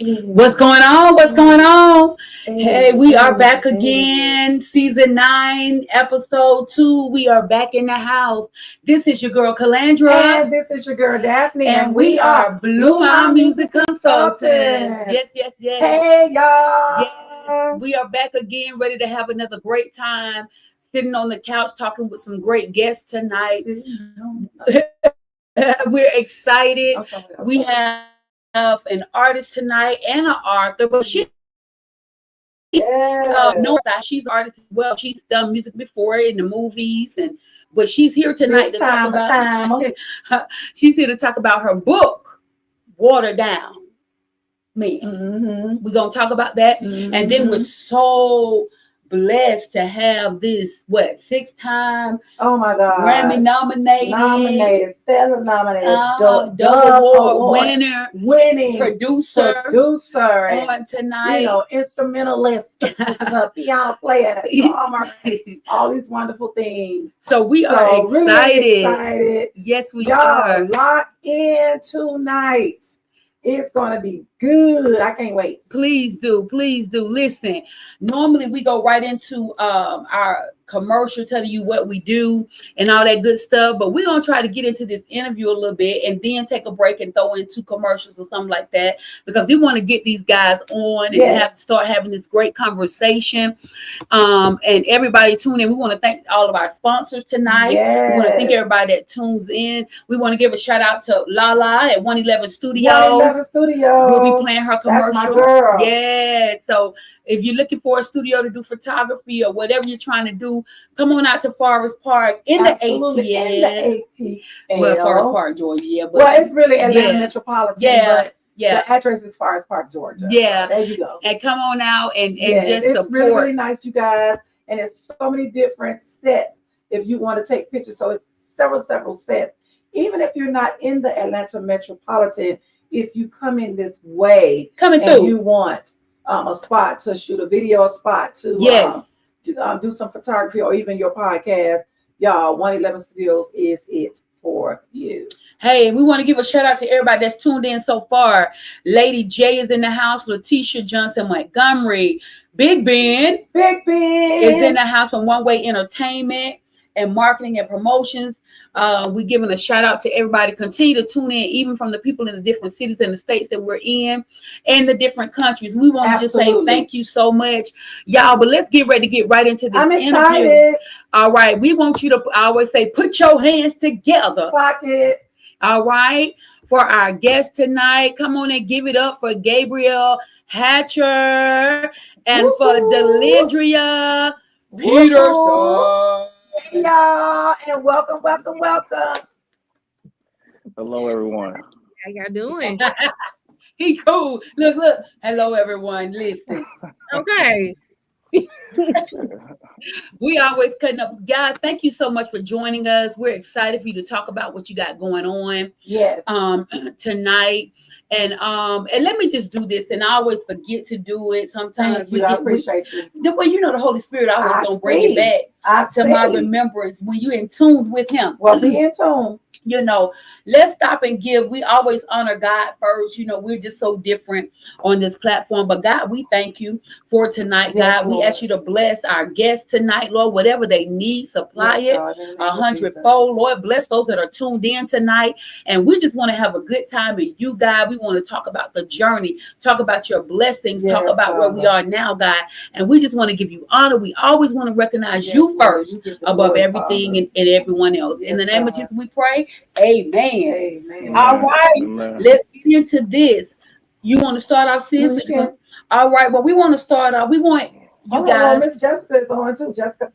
What's going on? What's going on? Hey, we are back again. Season 9, episode 2. We are back in the house. This is your girl Calandra. And this is your girl Daphne. And we are BlueMile Music Consultants. Yes. Hey, y'all. Yes. We are back again, ready to have another great time. Sitting on the couch talking with some great guests tonight. We're excited. We have an artist tonight and an author, but she's an artist as well. She's done music before in the movies, but she's here tonight to talk about. She's here to talk about her book, Water Down. We're gonna talk about that, and then we're so blessed to have this 6-time Grammy nominated Stellar nominated double award winning producer on tonight, instrumentalist, piano player, drummer, all these wonderful things. So we are excited. Really excited. Yes, we are. Lock in tonight. It's going to be good. I can't wait. Please do. Listen, normally we go right into our commercial, telling you what we do and all that good stuff, but we're going to try to get into this interview a little bit and then take a break and throw in 2 commercials or something like that, because we want to get these guys on and have to start having this great conversation. And everybody tune in. We want to thank all of our sponsors tonight. We want to thank everybody that tunes in. We want to give a shout out to Lala at 111 Studios. We'll be playing her commercial. That's my girl. Yeah. So if you're looking for a studio to do photography or whatever you're trying to do, come on out to Forest Park in the ATL. Well, Forest Park, Georgia. But it's really Atlanta Metropolitan. But the address is Forest Park, Georgia. Yeah. So there you go. And come on out and just support. It's really, really nice, you guys. And it's so many different sets if you want to take pictures. So it's several sets. Even if you're not in the Atlanta Metropolitan, if you come in this way and you want a spot to shoot a video, a spot to do some photography or even your podcast, y'all, 111 Studios is it for you. Hey, we want to give a shout out to everybody that's tuned in so far. Lady J is in the house. Letitia Johnson Montgomery. Big Ben is in the house from One Way Entertainment and Marketing and Promotions. We're giving a shout out to everybody. Continue to tune in, even from the people in the different cities and the states that we're in and the different countries. We want to just say thank you so much, y'all. But let's get ready to get right into this interview. Excited. All right. We want you to, I always say, put your hands together. Clock it. All right. For our guest tonight, come on and give it up for Gabriel Hatcher and for Delendra Peterson. Hey, y'all, and welcome. Hello, everyone. How y'all doing? He cool. Look. Hello, everyone. Listen. Okay. We always cutting up. Guys, thank you so much for joining us. We're excited for you to talk about what you got going on tonight. And let me just do this, and I always forget to do it. Sometimes I appreciate you. The Holy Spirit always gonna bring it back to my remembrance when you're in tune with Him. Well, be in tune. Let's stop and give. We always honor God first. We're just so different on this platform. But God, we thank you for tonight, God. We ask you to bless our guests tonight, Lord. Whatever they need, supply it 100-fold. Lord, bless those that are tuned in tonight. And we just want to have a good time with you, God. We want to talk about the journey, talk about your blessings, talk about where we are now, God. And we just want to give you honor. We always want to recognize you first above everything and everyone else. In the name of Jesus, we pray. Amen. All right. Amen. Let's get into this. You want to start off, sis? All right. Well, we want to start off. We want you guys. Miss Jessica is on too. Jessica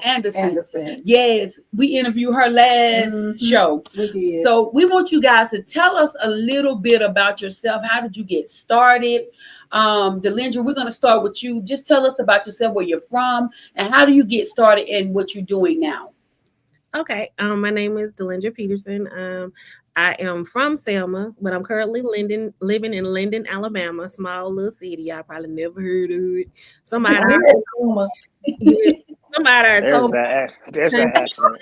Anderson. Yes, we interviewed her last show. We did. So we want you guys to tell us a little bit about yourself. How did you get started? Delendra, we're going to start with you. Just tell us about yourself, where you're from, and how do you get started and what you're doing now? Okay. My name is Delendra Peterson. I am from Selma, but I'm currently living in Linden, Alabama, small little city. Y'all probably never heard of it. Somebody Somebody told me. There's that accent.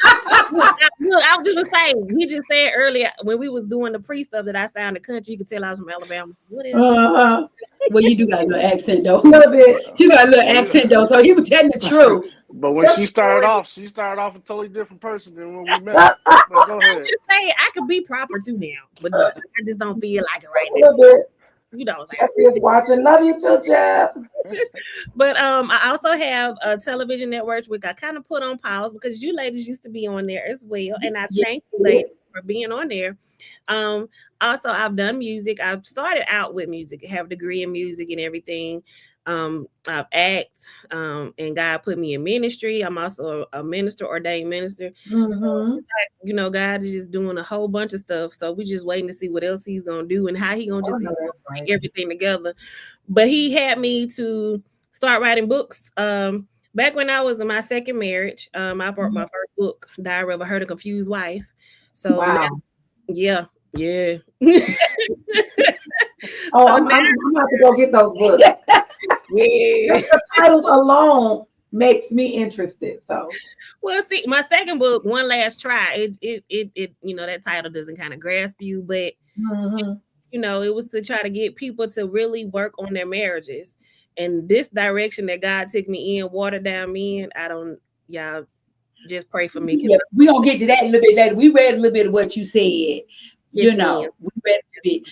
Look, I was just gonna say, he just said earlier when we was doing the pre stuff that I sounded country. You could tell I was from Alabama. What is Uh-huh. Well, you do got a little accent though. A little bit. You got a little accent though, so he was telling the truth. But when she started off a totally different person than when we met. But go I'm ahead. just saying I could be proper too now, but I just don't feel like it right A now. little bit. You know. Jeffrey is watching. Love you too, Jeff. But I also have a television network which I kind of put on pause because you ladies used to be on there as well, and I thank you ladies for being on there. Also, I've done music. I've started out with music. I have a degree in music and everything. I've act, and God put me in ministry. I'm also a minister, ordained minister. So, you know, God is just doing a whole bunch of stuff. So we're just waiting to see what else he's gonna do and how he gonna just bring everything together. But he had me to start writing books. Back when I was in my second marriage, I wrote my first book, Diary of a Hurt and Confused Wife. So yeah. Oh, I'm about to go get those books. Yeah. Just the titles alone makes me interested. So, well, see, my second book, One Last Try, it you know, that title doesn't kind of grasp you, but you know, it was to try to get people to really work on their marriages. And this direction that God took me in, watered down me in, y'all just pray for me. Yeah, we're gonna get to that a little bit later. We read a little bit of what you said. You know, we read a bit.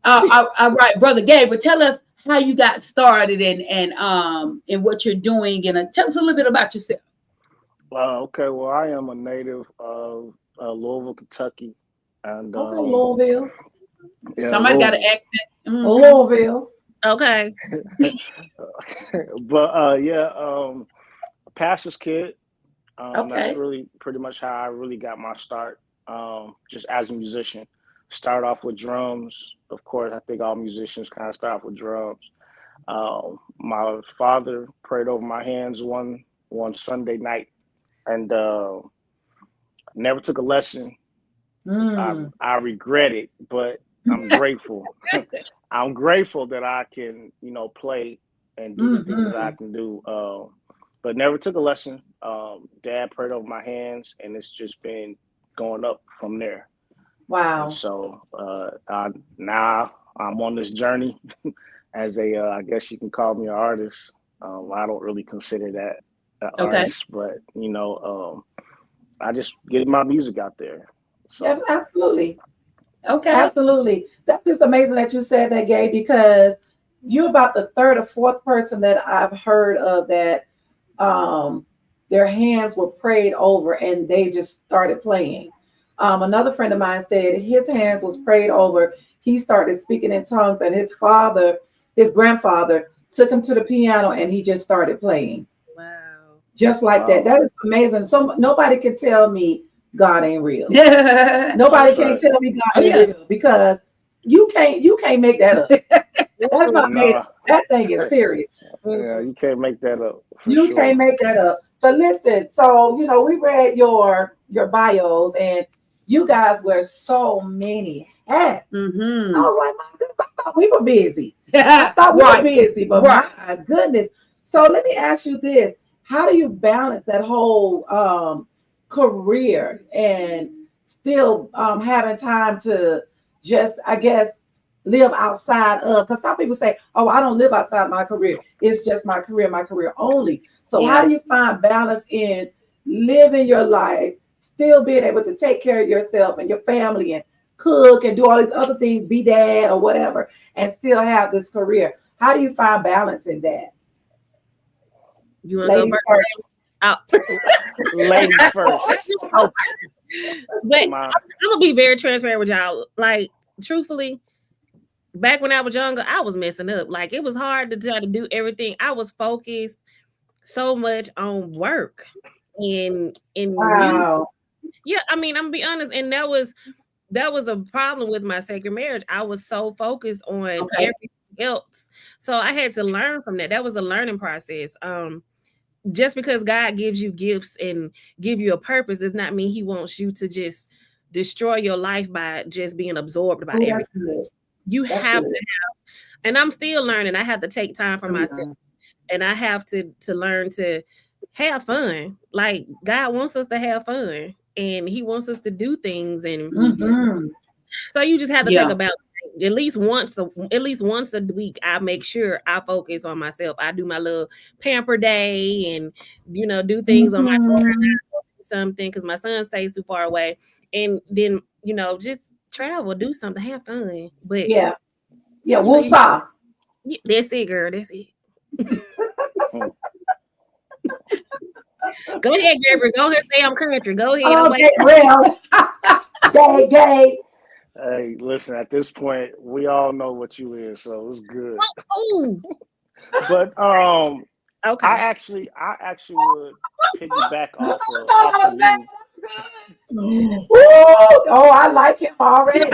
All right, Brother Gabriel, tell us how you got started and what you're doing, and tell us a little bit about yourself. Okay, well, I am a native of Louisville, Kentucky, and Louisville. Yeah, Somebody got an accent. Louisville. Okay. But a pastor's kid. That's really pretty much how I really got my start. Just as a musician, start off with drums. Of course, I think all musicians kind of start off with drums. My father prayed over my hands one Sunday night, and never took a lesson. I regret it, but I'm grateful. I'm grateful that I can, you know, play and do the things that I can do. But never took a lesson. Dad prayed over my hands, and it's just been going up from there. Wow. And so now I'm on this journey as I guess you can call me an artist. I don't really consider that an artist, but you know, I just get my music out there. So. Yeah, absolutely. Okay. Absolutely. That's just amazing that you said that, Gabe, because you're about the third or fourth person that I've heard of that their hands were prayed over and they just started playing. Another friend of mine said his hands was prayed over. He started speaking in tongues, and his grandfather took him to the piano and he just started playing. Wow. Just like that. That is amazing. So nobody can tell me God ain't real. Nobody can tell me God ain't real, because you can't make that up. That's not made up. That thing is serious. Yeah, you can't make that up. You can't make that up. But listen, so you know, we read your bios, and you guys wear so many hats. I was like, my goodness, I thought we were busy. I thought we were busy, but my goodness. So let me ask you this: how do you balance that whole career and still having time to just, I guess, live outside of? Because some people say, "Oh, I don't live outside of my career. It's just my career only." So how do you find balance in living your life, still being able to take care of yourself and your family and cook and do all these other things, be dad or whatever, and still have this career? How do you find balance in that? You want to go first? Ladies first. But I'm gonna be very transparent with y'all. Like, truthfully, back when I was younger, I was messing up. Like, it was hard to try to do everything. I was focused so much on work and wow. Yeah, I mean, I'm gonna be honest, and that was a problem with my second marriage. I was so focused on everything else, so I had to learn from that. That was a learning process. Just because God gives you gifts and give you a purpose does not mean He wants you to just destroy your life by just being absorbed by everything. You have to have, and I'm still learning. I have to take time for myself, and I have to learn to have fun. Like God wants us to have fun, and He wants us to do things, and so you just have to take about at least once a week. I make sure I focus on myself. I do my little pamper day, and do things on my daughter, something because my son stays too far away, and then just travel, do something, have fun. But woosah. That's it, girl. That's it. Go ahead, Gabriel. Go ahead, say I'm country. Go ahead. Oh, Gabriel. Gay. Hey, listen, at this point, we all know what you is, so it's good. But okay. I actually would piggyback off of you. Oh, I like him already.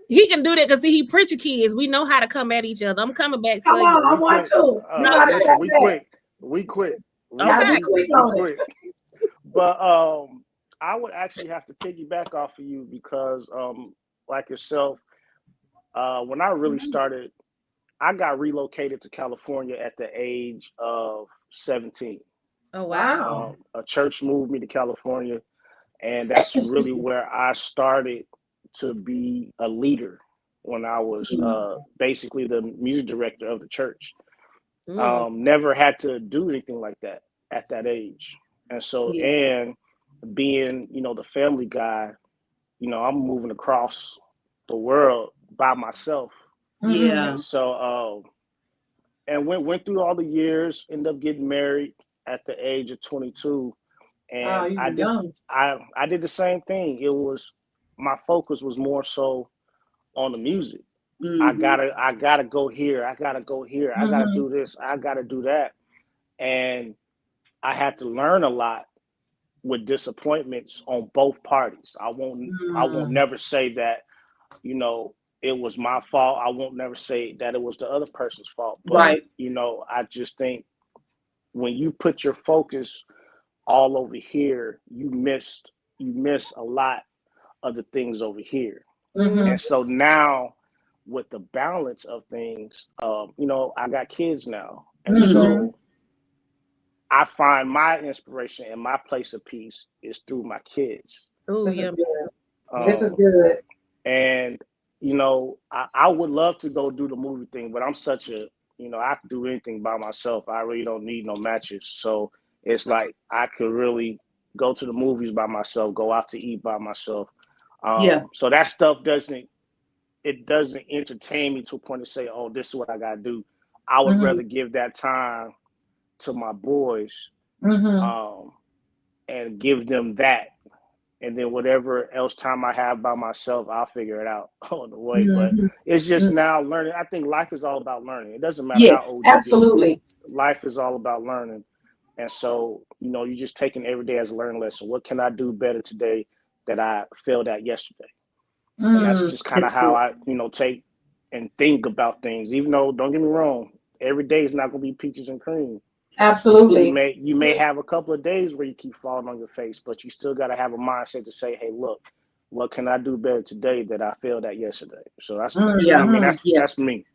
He can do that because he preacher kids. We know how to come at each other. I'm coming back. Come on, I want to. Listen, we quit. Okay. We quit. But I would actually have to piggyback off of you because like yourself, when I really started, I got relocated to California at the age of 17. Oh, wow. A church moved me to California, and that's really where I started to be a leader when I was basically the music director of the church. Never had to do anything like that at that age. And so, and being, the family guy, I'm moving across the world by myself. Yeah. And so, and went through all the years, ended up getting married at the age of 22. And I did the same thing. It was, my focus was more so on the music. I gotta go here. I gotta go here. I gotta do this. I gotta do that. And I had to learn a lot with disappointments on both parties. I won't never say that, it was my fault. I won't never say that it was the other person's fault. But, I just think when you put your focus all over here, you miss a lot of the things over here. And so now with the balance of things, I got kids now. And so I find my inspiration and my place of peace is through my kids. Oh, yeah. This is good. And, I would love to go do the movie thing, but I'm such a, I can do anything by myself. I really don't need no matches. So it's like I could really go to the movies by myself, go out to eat by myself. So that stuff doesn't entertain me to a point to say, oh, this is what I got to do. I would rather give that time to my boys and give them that. And then whatever else time I have by myself, I'll figure it out on the way. But it's just now learning. I think life is all about learning. It doesn't matter how old you absolutely. get. Life is all about learning. And so, you're just taking every day as a learning lesson. What can I do better today that I failed at yesterday? And that's just kind of how I, take and think about things. Even though, don't get me wrong, every day is not going to be peaches and cream. Absolutely. You may have a couple of days where you keep falling on your face, but you still got to have a mindset to say, hey, look, what can I do better today that I failed at yesterday? So that's, that's me.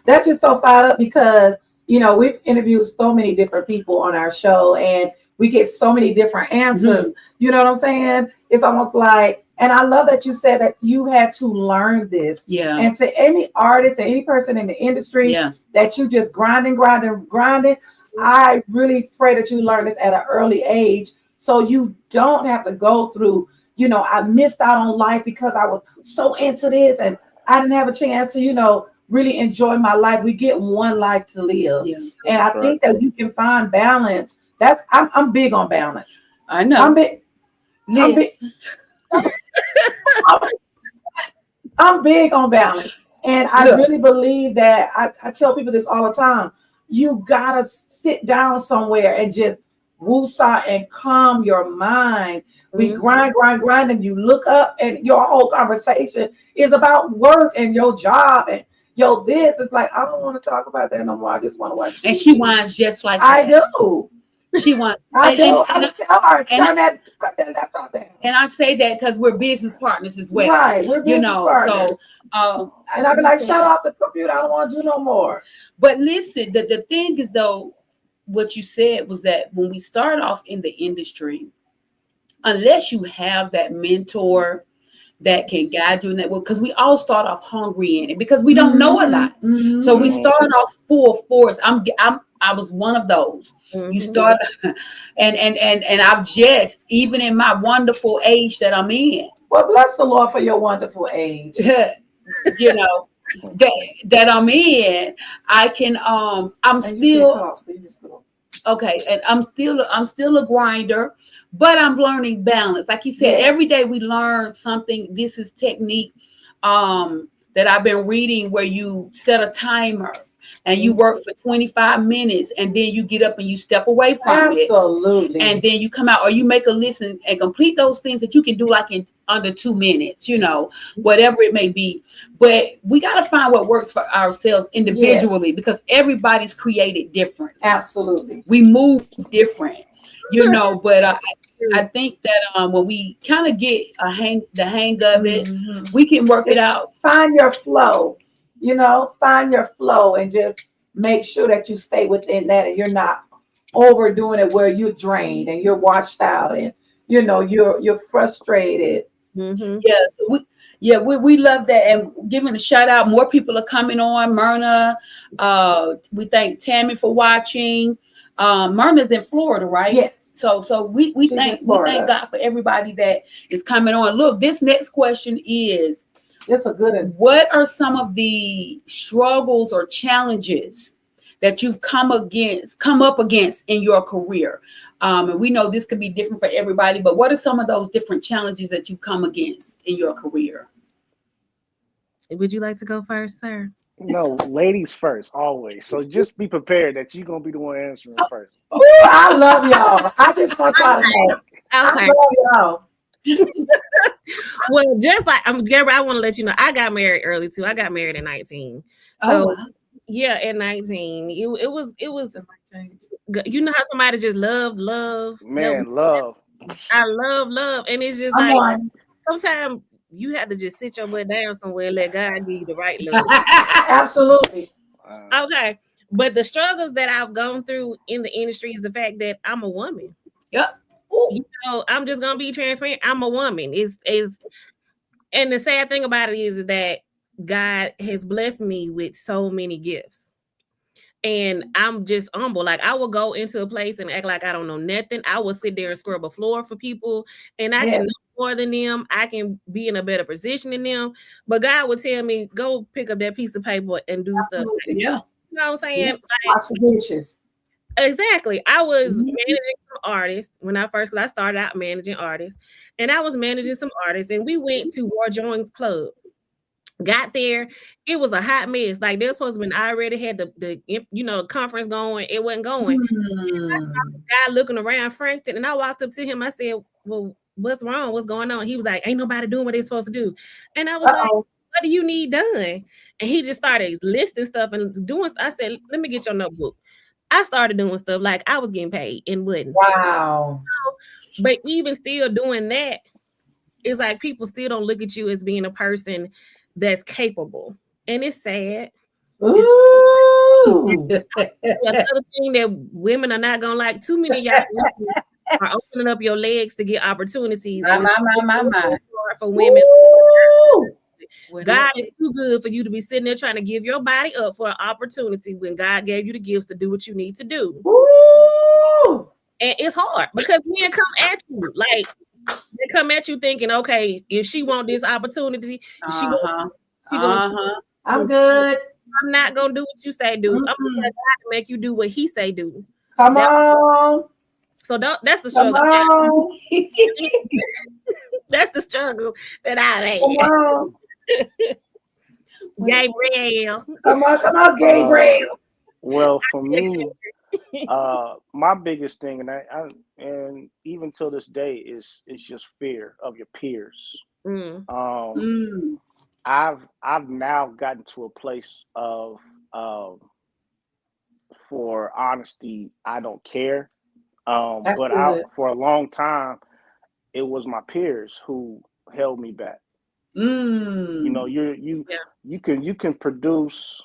That's just so fired up because, we've interviewed so many different people on our show and we get so many different answers. You know what I'm saying? It's almost like, and I love that you said that you had to learn this. Yeah. And to any artist, and any person in the industry that you just grinding, I really pray that you learn this at an early age so you don't have to go through, I missed out on life because I was so into this and I didn't have a chance to, really enjoy my life. We get one life to live. Yeah. And I think that you can find balance. I'm big on balance. I know. I'm big on balance. And I really believe that I tell people this all the time. You gotta sit down somewhere and just woosah and calm your mind. We grind, and you look up and your whole conversation is about work and your job and this. It's like, I don't want to talk about that no more. I just want to watch. And she whines just like I do. She wants. I do. I tell her, cut that laptop down. And I say that because we're business partners as well. Right. We're business partners. So, and I'd be like, shut off the computer. I don't want to do no more. But listen, the thing is though, what you said was that when we start off in the industry, unless you have that mentor that can guide you in that way, because we all start off hungry in it because we don't know a lot. So we start off full force. I was one of those. You start and I've just, even in my wonderful age that I'm in. Well, bless the Lord for your wonderful age. You know, that I'm in, I can I'm And still okay, and I'm still a grinder, but I'm learning balance. Like you said, every day we learn something. This is technique that I've been reading, where you set a timer and you work for 25 minutes, and then you get up and you step away from it. Absolutely. And then you come out, or you make a list and complete those things that you can do like in under 2 minutes, you know, whatever it may be. But we got to find what works for ourselves individually, because everybody's created different. Absolutely. We move different, you know, but I think that when we kind of get the hang of it, we can work it out. Find your flow, you know, find your flow and just make sure that you stay within that and you're not overdoing it where you're drained and you're washed out and, you know, you're frustrated. Yeah, we love that, and giving a shout out. More people are coming on. Myrna, we thank Tammy for watching. Myrna's in Florida, right? Yes. So we thank God for everybody that is coming on. Look, this next question is, it's a good one. What are some of the struggles or challenges that you've come up against in your career? And we know this could be different for everybody, but what are some of those different challenges that you've come against in your career? Would you like to go first, sir? No, ladies first, always. So just be prepared that you're going to be the one answering first. Oh, I love y'all. I just want y'all to know. I love y'all. Well, just like Gabriel, I want to let you know, I got married early too. I got married at 19. So yeah, at 19, it was, you know how somebody just love. Man, love. I love, and it's just like sometimes you have to just sit your butt down somewhere and let God give you the right love. Absolutely. Okay, but the struggles that I've gone through in the industry is the fact that I'm a woman. Yep. You know, I'm just gonna be transparent. I'm a woman. And the sad thing about it is that God has blessed me with so many gifts. And I'm just humble. Like, I will go into a place and act like I don't know nothing. I will sit there and scrub a floor for people, and I can know more than them. I can be in a better position than them. But God would tell me, go pick up that piece of paper and do stuff. Yeah. You know what I'm saying? Yeah. Wash the dishes. Exactly. I was managing some artists when I started out managing artists, and I was managing some artists, and we went to War Jones Club. Got there, it was a hot mess. Like, they were supposed to have been already had the conference going. It wasn't going. Guy looking around frantic, and I walked up to him. I said, "Well, what's wrong? What's going on?" He was like, "Ain't nobody doing what they're supposed to do." And I was like, "What do you need done?" And he just started listing stuff and doing. I said, "Let me get your notebook." I started doing stuff like I was getting paid and wouldn't. Wow. But even still doing that, it's like people still don't look at you as being a person that's capable. And it's sad. Ooh. Another thing that women are not gonna like, too many of y'all are opening up your legs to get opportunities. My. For women. Ooh. God is too good for you to be sitting there trying to give your body up for an opportunity when God gave you the gifts to do what you need to do. Ooh. And it's hard because men come at you like they come at you thinking, okay, if she want this opportunity, I'm good. I'm not gonna do what you say do. I'm gonna try to make you do what he say do. Come on. So that's the struggle. That's the struggle that I had. Come on. Gabriel. Come on, Gabriel. Well, for me, my biggest thing, and even till this day, is just fear of your peers. I've now gotten to a place of for honesty, I don't care. But for a long time, it was my peers who held me back. You know, you can produce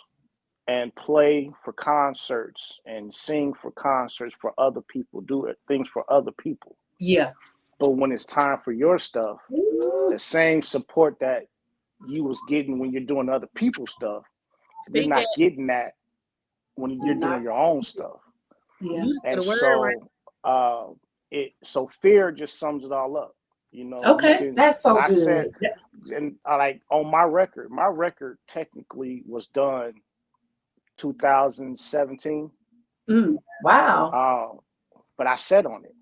and play for concerts and sing for concerts for other people, do things for other people. Yeah. But when it's time for your stuff, the same support that you was getting when you're doing other people's stuff, you're not getting that when you're doing your own stuff. Yeah. And so so fear just sums it all up. You know, okay, that's so good. And like on my record technically was done 2017. Wow. But I sat on it.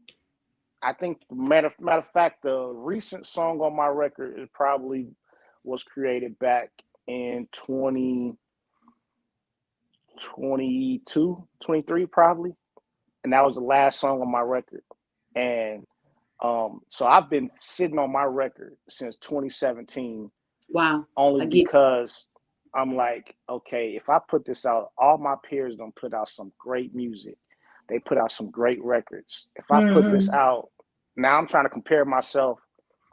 I think matter of fact, the recent song on my record it probably was created back in 2022, 23 probably. And that was the last song on my record. And so I've been sitting on my record since 2017. Wow. Only because I'm like, okay, if I put this out, all my peers don't put out some great music. They put out some great records. If I put this out, now I'm trying to compare myself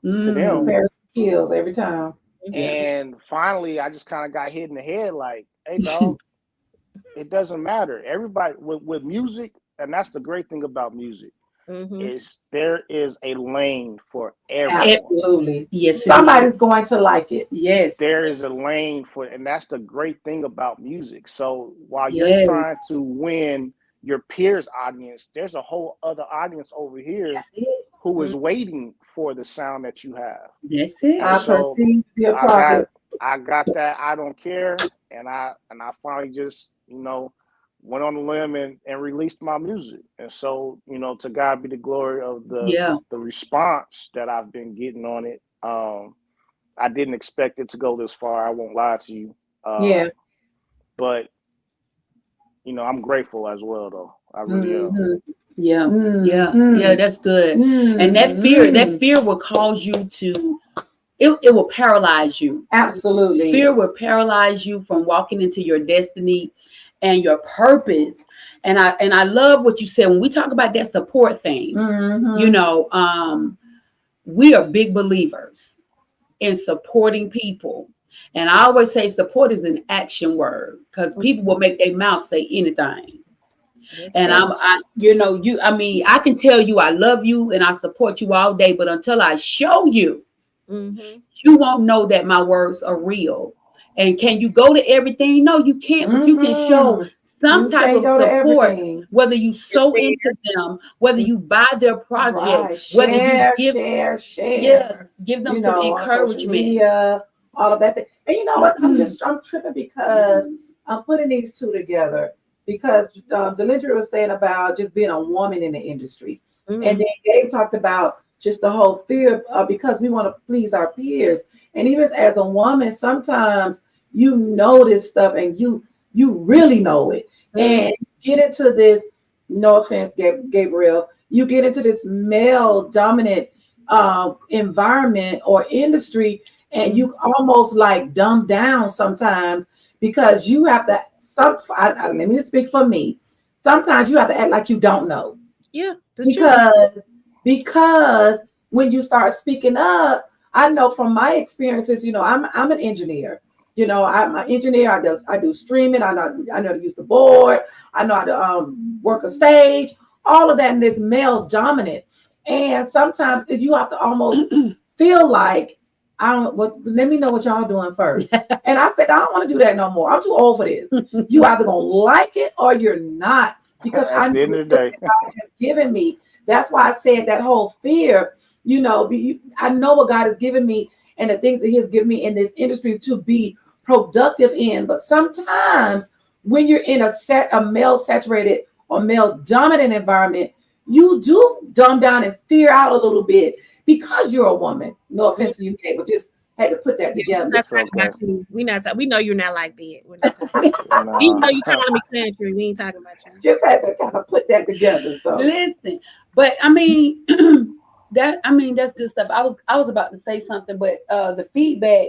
to them. Compare skills every time. And finally, I just kind of got hit in the head like, hey, dog, it doesn't matter. Everybody with music, and that's the great thing about music, is there is a lane for everyone. Absolutely. Yes. Somebody's going to like it. Yes. There is a lane for, and that's the great thing about music. So while you're trying to win your peers' audience, there's a whole other audience over here who is waiting for the sound that you have. That's it. I perceive your prophet. I got that. I don't care, and I finally just went on the limb and released my music. And so to God be the glory of the response that I've been getting on it. I didn't expect it to go this far. I won't lie to you. But I'm grateful as well, though. I really am. Yeah, that's good. And that fear will cause you to, it will paralyze you. Absolutely. Fear will paralyze you from walking into your destiny and your purpose. And I love what you said when we talk about that support thing. We are big believers in supporting people. And I always say support is an action word because people will make their mouth say anything. And I can tell you I love you and I support you all day, but until I show you, you won't know that my words are real. And can you go to everything? No, you can't, but you can show some type of support, whether you sow into them, whether you buy their project, whether you give them some encouragement. Media, all of that thing. And you know what? I'm tripping because I'm putting these two together because Delendra was saying about just being a woman in the industry. And then Gabe talked about just the whole fear because we want to please our peers. And even as a woman, sometimes you know this stuff and you really know it. And you get into this, no offense, Gabriel, you get into this male dominant environment or industry and you almost like dumb down sometimes because you have to, let me just speak for me. Sometimes you have to act like you don't know. Yeah, because when you start speaking up, I know from my experiences, I'm an engineer. I'm an engineer. I do streaming. I know to use the board. I know how to work a stage. All of that in this male dominant. And sometimes you have to almost feel like let me know what y'all doing first. And I said, I don't want to do that no more. I'm too old for this. You either gonna like it or you're not. Because I know what God has given me. That's why I said that whole fear, I know what God has given me and the things that He has given me in this industry to be productive in. But sometimes when you're in a male saturated or male dominant environment, you do dumb down and fear out a little bit because you're a woman. No offense to you, but just had to put that together. We know you're not like that. Even though you calling me country, we ain't talking about you. Just had to kind of put that together. So listen, but that's good stuff. I was about to say something, but the feedback,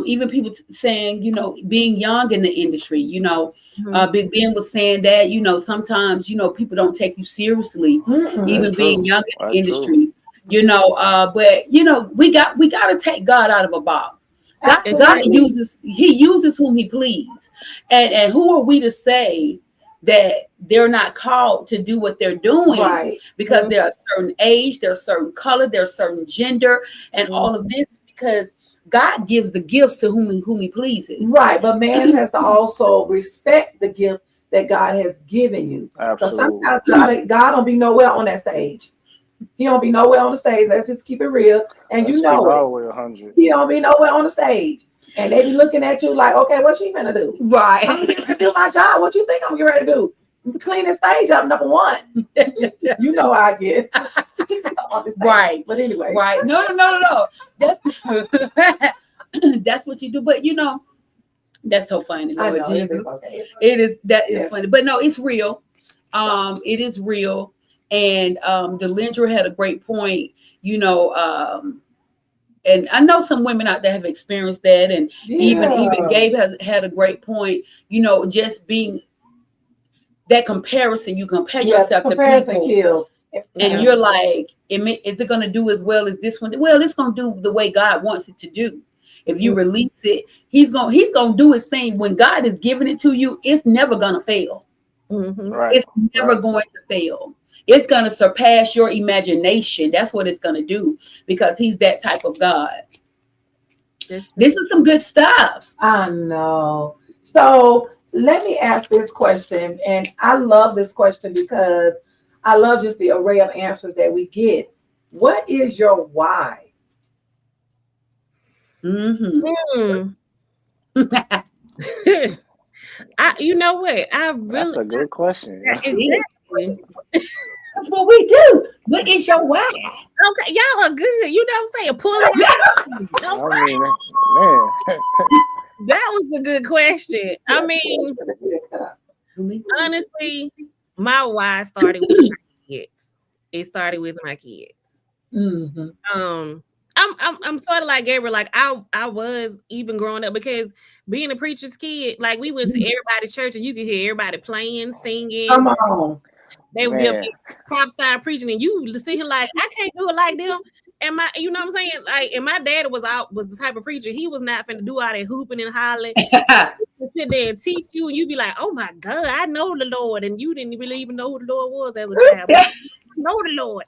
even people saying, being young in the industry, Big Ben was saying that, sometimes, people don't take you seriously, even being young in the industry. But we got to take God out of a box. God uses whom he pleases. And who are we to say that they're not called to do what they're doing? Right. Because they're a certain age, they're a certain color, they're a certain gender, and all of this, because God gives the gifts to whom he pleases. Right. But man has to also respect the gift that God has given you. Because sometimes God don't be nowhere on that stage. He don't be nowhere on the stage. Let's just keep it real. And you know it. He don't be nowhere on the stage. And they be looking at you like, okay, what she gonna do? Right. I'm gonna do my job. What you think I'm getting ready to do? Clean the stage up, number one. You know how I get. Right. But anyway. Right. No. That's what you do. But you know, that's so funny. I know, it is that is funny. But no, it's real. It is real. And Delendra had a great point, you know, and I know some women out there have experienced that, and even Gabe has had a great point, you know, just being that comparison. You compare yourself to people, kills. And you're like, is it going to do as well as this one? Well, it's going to do the way God wants it to do. If you release it, he's gonna do his thing. When God is giving it to you, it's never going to fail. Right. It's never going to fail. It's going to surpass your imagination. That's what it's going to do, because he's that type of God. This is some good stuff. I know. So let me ask this question. And I love this question because I love just the array of answers that we get. What is your why? Mm-hmm. You know what? That's a good question. Exactly. That's what we do. What is your why? Okay, y'all are good. You know what I'm saying? Pull it out. I mean, man. That was a good question. I mean, honestly, my why started with my kids. It started with my kids. Mm-hmm. I'm sort of like Gabriel. Like I was even growing up, because being a preacher's kid, like we went to everybody's church and you could hear everybody playing, singing. Come on. They would be up prophesying, preaching, and you sit here like, I can't do it like them. And you know what I'm saying? Like, and my dad was the type of preacher. He was not finna do all that hooping and hollering. He sit there and teach you, and you be like, oh my God, I know the Lord. And you didn't really even know who the Lord was as a child. But I know the Lord.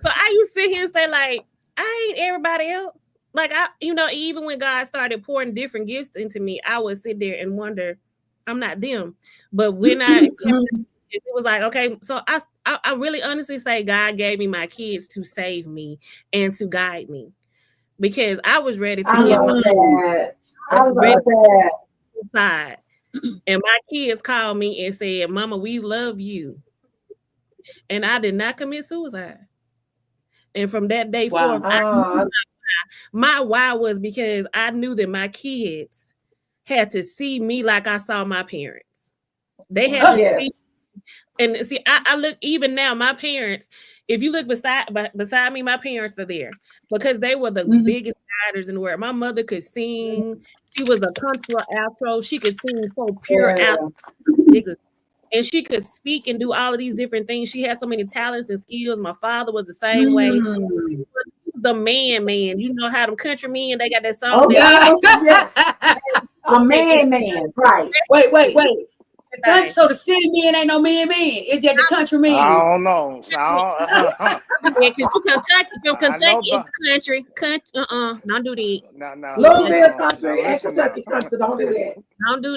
So I used to sit here and say, like, I ain't everybody else. Like, even when God started pouring different gifts into me, I would sit there and wonder, I'm not them. But when it was like, okay, so I really honestly say God gave me my kids to save me and to guide me, because I was ready to get side. And my kids called me and said, Mama, we love you. And I did not commit suicide. And from that day forth, my why was because I knew that my kids had to see me like I saw my parents. They had to see. And see, I look, even now, my parents, if you look beside me, my parents are there, because they were the biggest guiders in the world. My mother could sing. She was a contra alto. She could sing so pure alto. And she could speak and do all of these different things. She had so many talents and skills. My father was the same way. The man. You know how them country men, they got that song. A man, right. Wait. So the city men ain't no men. It's just the country men. I don't know. Because you Kentucky is country. Don't do that. No. Louisville country and Kentucky country. Don't do that. Don't do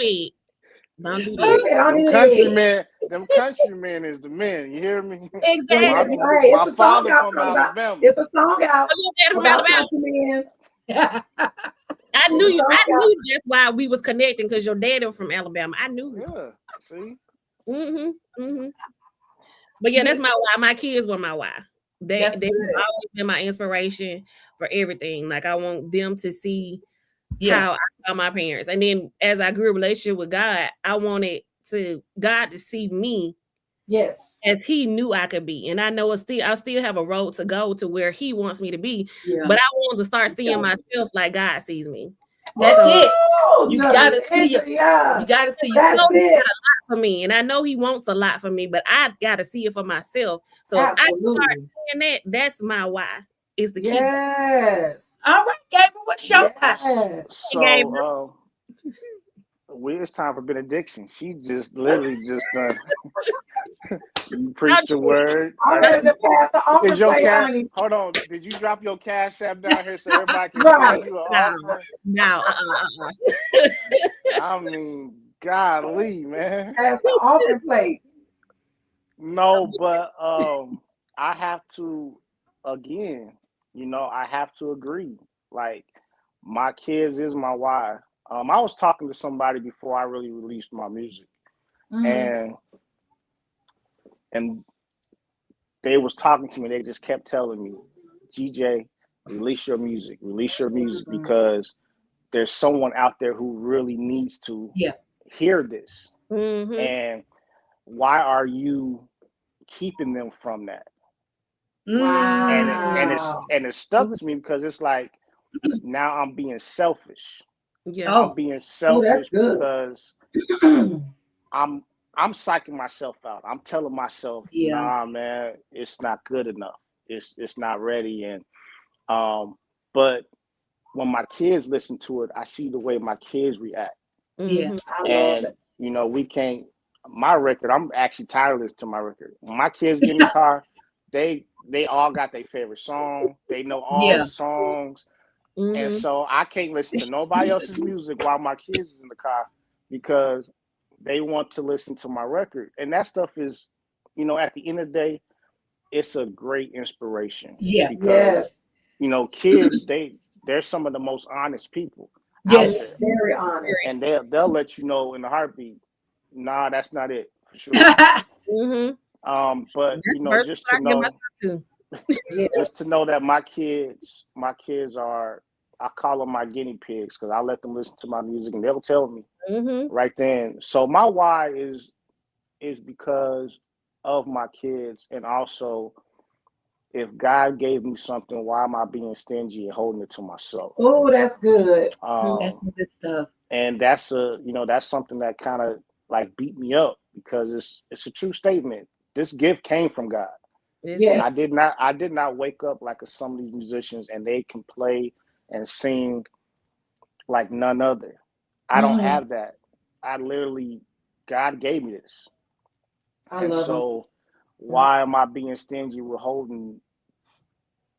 that. Them countrymen is the men. You hear me? Exactly. My father from Alabama. It's a song out. From Alabama. I knew that's why we was connecting, because your daddy was from Alabama. I knew. Yeah. See. But yeah, that's my why. My kids were my why. They've always been my inspiration for everything. Like, I want them to see how I saw my parents. And then as I grew a relationship with God, I wanted God to see me as he knew I could be. And I know I still have a road to go to where he wants me to be. But I want to start seeing myself like God sees me. That's it. You gotta see it. You gotta see yourself. That's it. For me, and I know he wants a lot for me, but I gotta see it for myself. So if I start saying that, that's my why. is the key. Yes. All right, Gabriel, what's your Yes. So it's time for benediction. She just literally just you preach the word. I'm ready to pass the offering Is your plate, cash? honey. Hold on. Did you drop your cash app down here so everybody can Right. send you an No, offering? no, I mean, golly, man. Pass the offering plate. No, but I have to again, I have to agree. Like my kids is my why. I was talking to somebody before I really released my music, and they was talking to me. They just kept telling me, GJ, release your music, because there's someone out there who really needs to hear this. And why are you keeping them from that? Wow. And it stuck to me because it's like now I'm being selfish. Yeah. I'm being selfish good. because I'm psyching myself out. I'm telling myself, nah, man, it's not good enough. It's not ready. And but when my kids listen to it, I see the way my kids react. Yeah. And we can't. My record, I'm actually tireless to my record. When my kids get in the car, they all got their favorite song. They know all the songs. And so I can't listen to nobody else's music while my kids is in the car because they want to listen to my record. And that stuff is, at the end of the day, it's a great inspiration. Yeah. Because, kids, they're some of the most honest people. Yes. Very honest. And they'll let you know in a heartbeat, nah, that's not it for sure. But just to know just to know that my kids are, I call them my guinea pigs because I let them listen to my music and they'll tell me right then. So my why is because of my kids, and also if God gave me something, why am I being stingy and holding it to myself? Oh, that's good. That's good stuff. And that's that's something that kind of like beat me up because it's a true statement. This gift came from God. Yeah. And I did not wake up like some of these musicians and they can play and sing like none other. I don't have that. God gave me this. Why am I being stingy with holding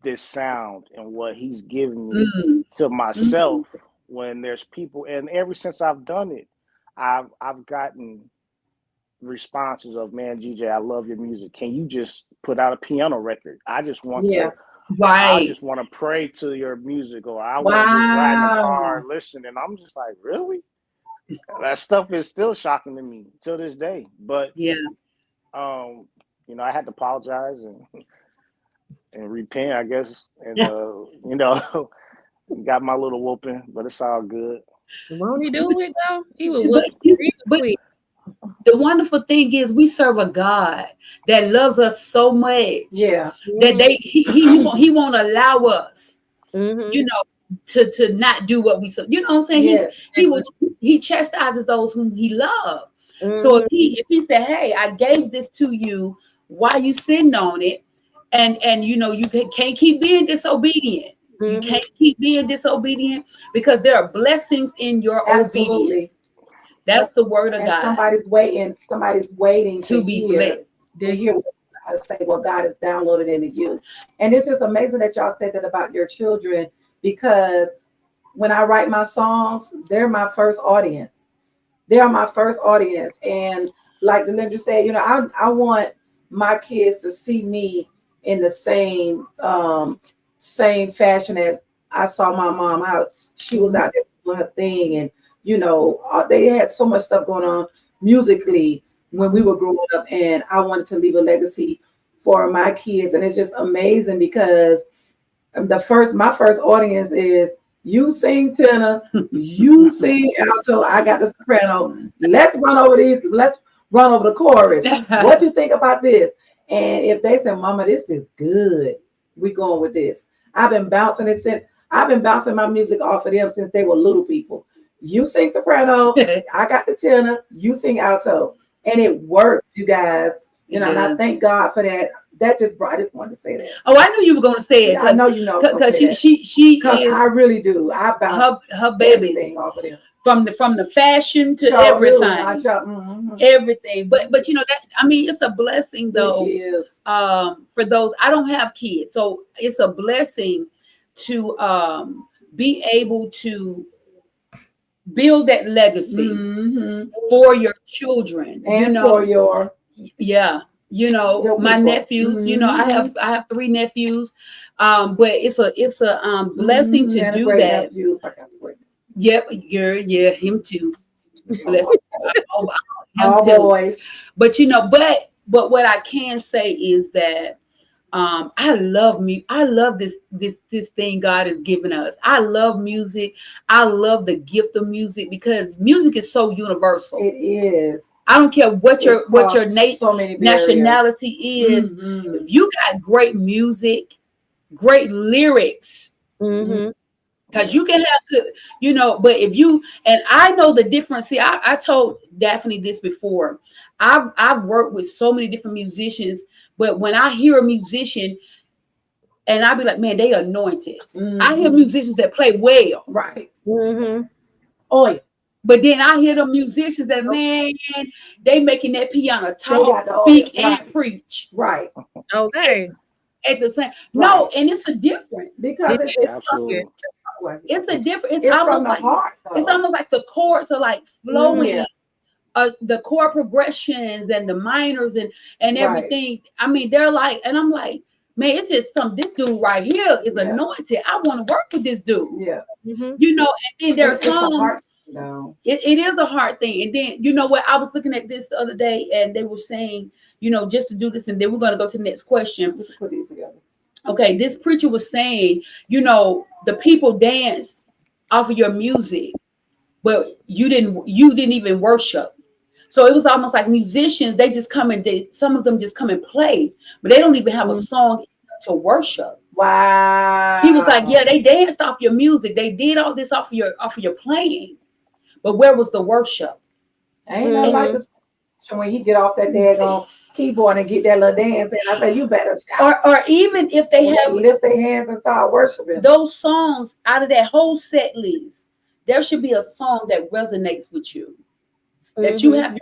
this sound and what he's giving me to myself when there's people, and ever since I've done it, I've gotten responses of, man, GJ, I love your music. Can you just put out a piano record? I just want to I just want to pray to your music, or I want to just ride in the car and listen. And I'm just like, really? That stuff is still shocking to me till this day. But I had to apologize and repent, I guess. And got my little whooping, but it's all good. Won't he do it though? He will whoop real quick. The wonderful thing is we serve a God that loves us so much that he won't allow us to not do what we so what I'm saying. He chastises those whom he loves. So if he said, hey, I gave this to you, why you sitting on it? And you can't keep being disobedient. You can't keep being disobedient because there are blessings in your obedience. That's the word of God. Somebody's waiting to be blessed. To hear what God say, what God has downloaded into you. And it's just amazing that y'all said that about your children, because when I write my songs, they're my first audience. They are my first audience. And like Delendra said, I want my kids to see me in the same fashion as I saw my mom out. She was out there doing her thing, and they had so much stuff going on musically when we were growing up, and I wanted to leave a legacy for my kids. And it's just amazing because my first audience is, you sing tenor, you sing alto, I got the soprano. Let's run over the chorus. What do you think about this? And if they say, Mama, this is good, we going with this. I've been bouncing my music off of them since they were little people. You sing soprano, I got the tenor, you sing alto. And it works, you guys. And I thank God for that. that just brought. I just wanted to say that. Oh, I knew you were going to say it. Yeah, I know you know because she because I really do. I bounce her babies off of them. From the fashion to everything, everything. But you know that, I mean, it's a blessing though. It is. For those, I don't have kids, so it's a blessing to be able to build that legacy for your children and for your my nephews. You know, I have 3 nephews, but it's a blessing to do that. Nephew. Yep, yeah, him too. Bless all boys. But you know, but what I can say is that I love me. I love this thing God has given us. I love music. I love the gift of music because music is so universal. It is. I don't care what your nationality is. If you got great music, great lyrics. Because you can have good, you know, but if you, and I know the difference. See, I told Daphne this before. I've worked with so many different musicians, but when I hear a musician and I be like, man, they anointed. I hear musicians that play well. Right. Oh, yeah. But then I hear the musicians that, man, they making that piano talk, speak, and preach. Right. Okay. At the same, no, and it's a difference because it's absolutely. It's a different. It's almost like heart, it's almost like the chords are like flowing. The chord progressions and the minors and everything. I mean, they're like, and I'm like, man, it's just this dude right here is anointed. I want to work with this dude. Yeah. You know, and then there's some. No. It is a hard thing. And then, you know what, I was looking at this the other day and they were saying, you know, just to do this, and then we're going to go to the next question. Let's put these together. Okay, this preacher was saying, you know, the people dance off of your music, but you didn't even worship. So it was almost like musicians, they just come and some of them just come and play, but they don't even have a song to worship. Wow. He was like, yeah, they danced off your music. They did all this off of your playing. But where was the worship? Ain't nothing like this when he get off that daggone keyboard and get that little dance, and I say, you better shout. Or even if they lift their hands and start worshiping. Those songs out of that whole set list, there should be a song that resonates with you. That you have your